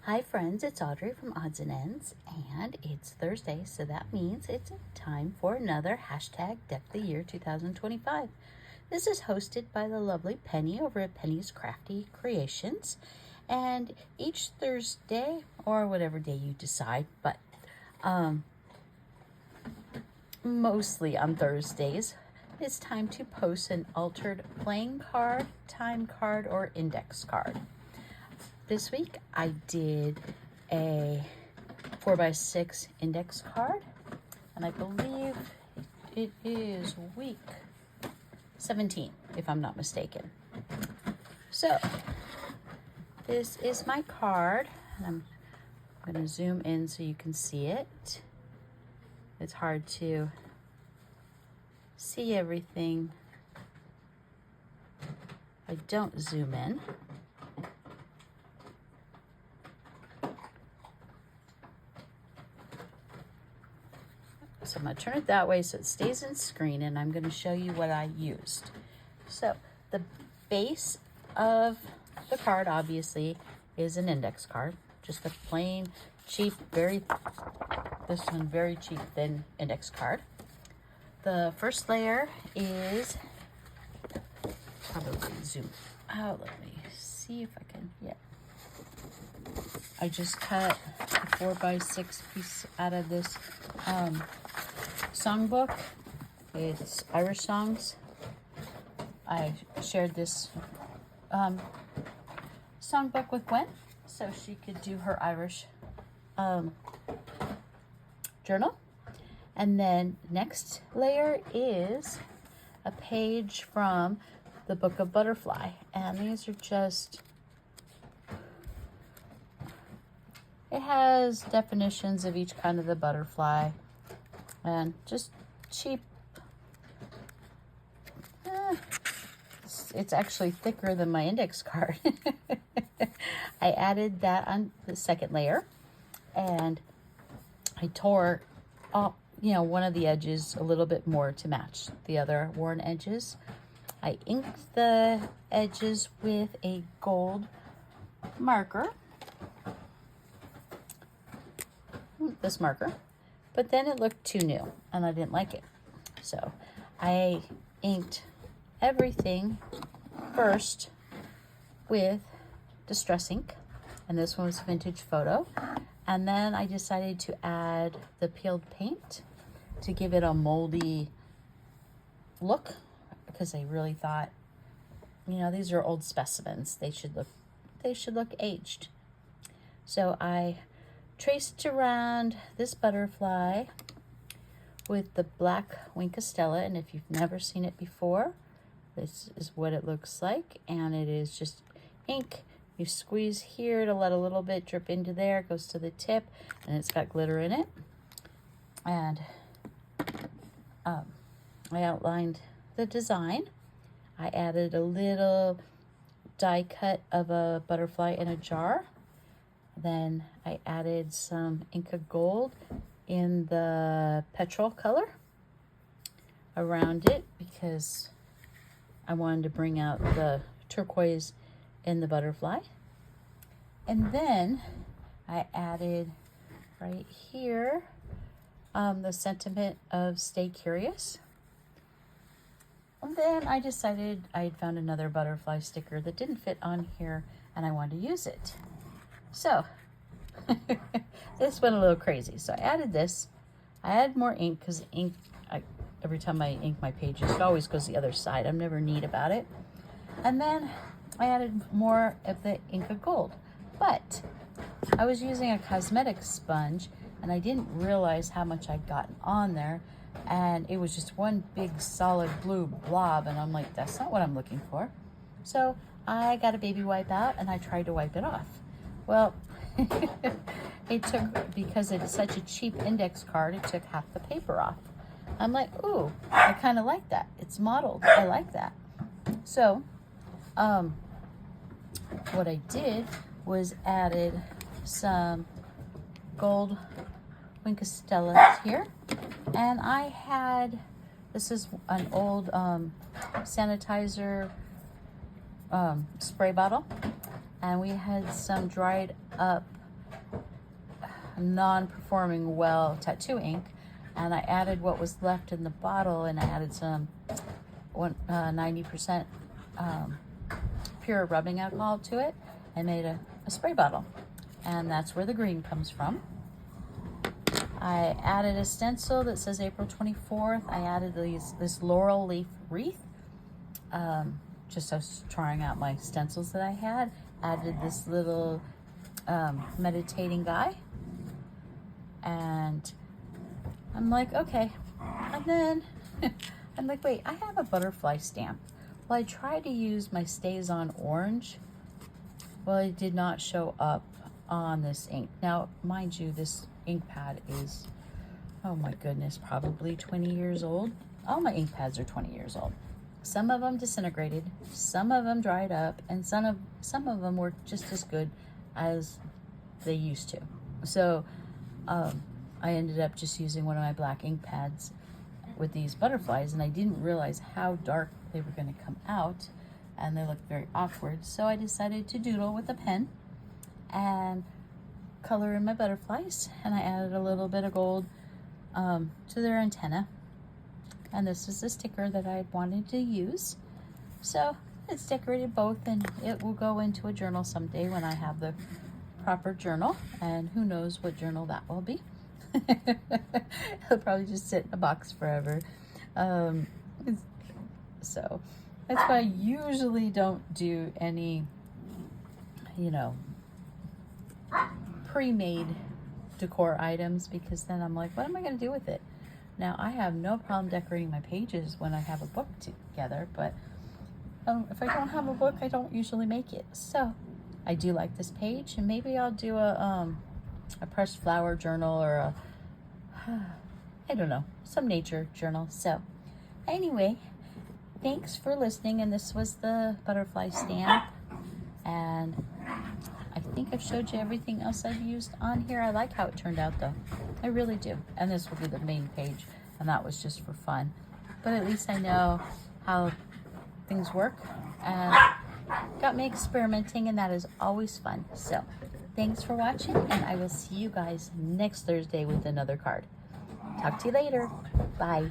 Hi friends, it's Audrey from Odds and Ends, and it's Thursday, so that means it's time for another hashtag Deck the Year 2025. This is hosted by the lovely Penny over at Penny's Crafty Creations, and each Thursday, or whatever day you decide, but mostly on Thursdays, it's time to post an altered playing card, time card, or index card. This week I did a 4x6 index card, and I believe it is week 17, if I'm not mistaken. So this is my card, and I'm going to zoom in so you can see it. It's hard to see everything if I don't zoom in. So I'm going to turn it that way so it stays in screen, and I'm going to show you what I used. So the base of the card obviously is an index card, just a plain, cheap, very cheap, thin index card. The first layer is, probably zoom out, let me see if I can, yeah. I just cut a 4x6 piece out of this songbook. It's Irish songs. I shared this songbook with Gwen so she could do her Irish journal. And then next layer is a page from the Book of Butterfly, and these are just, it has definitions of each kind of the butterfly and just cheap. It's actually thicker than my index card. I added that on the second layer, and I tore off, one of the edges a little bit more to match the other worn edges. I inked the edges with a gold marker, this marker, but then it looked too new and I didn't like it. So I inked everything first with Distress ink, and this one was Vintage Photo. And then I decided to add the peeled paint to give it a moldy look, because I really thought, these are old specimens. They should look aged. So I traced around this butterfly with the black Wink Stella, and if you've never seen it before, this is what it looks like, and it is just ink. You squeeze here to let a little bit drip into there, it goes to the tip, and it's got glitter in it. And I outlined the design. I added a little die cut of a butterfly in a jar. Then I added some Inca Gold in the petrol color around it, because I wanted to bring out the turquoise in the butterfly. And then I added right here the sentiment of Stay Curious. And then I decided I had found another butterfly sticker that didn't fit on here, and I wanted to use it. So this went a little crazy. So I added this. I added more ink, because ink, every time I ink my pages, it always goes the other side. I'm never neat about it. And then I added more of the Inca Gold. But I was using a cosmetic sponge, and I didn't realize how much I'd gotten on there. And it was just one big solid blue blob, and I'm like, that's not what I'm looking for. So I got a baby wipe out, and I tried to wipe it off. Well, it took, because it's such a cheap index card, it took half the paper off. I'm like, ooh, I kind of like that. It's modeled. I like that. So what I did was added some gold Wink Stellas here. And I had, this is an old sanitizer spray bottle, and we had some dried up non-performing well tattoo ink, and I added what was left in the bottle, and I added some 90% pure rubbing alcohol to it and made a spray bottle, and that's where the green comes from. I added a stencil that says April 24th. I added this laurel leaf wreath. Just I was trying out my stencils that I had. Added this little meditating guy. And I'm like, okay. And then I'm like, wait, I have a butterfly stamp. Well, I tried to use my Stays On Orange. Well, it did not show up on this ink. Now, mind you, this ink pad is, oh my goodness, probably 20 years old. All my ink pads are 20 years old. Some of them disintegrated, some of them dried up, and some of them were just as good as they used to. So I ended up just using one of my black ink pads with these butterflies, and I didn't realize how dark they were going to come out, and they looked very awkward. So I decided to doodle with a pen and color in my butterflies, and I added a little bit of gold to their antenna. And this is the sticker that I wanted to use. So it's decorated both, and it will go into a journal someday when I have the proper journal, and who knows what journal that will be. It'll probably just sit in a box forever. So that's why I usually don't do any, pre-made decor items, because then I'm like, what am I going to do with it? Now, I have no problem decorating my pages when I have a book together, but if I don't have a book, I don't usually make it. So I do like this page, and maybe I'll do a pressed flower journal, or I don't know, some nature journal. So anyway, thanks for listening, and this was the butterfly stamp, and I think I've showed you everything else I've used on here. I like how it turned out, though. I really do. And this will be the main page, and that was just for fun. But at least I know how things work, and got me experimenting, and that is always fun. So thanks for watching, and I will see you guys next Thursday with another card. Talk to you later. Bye.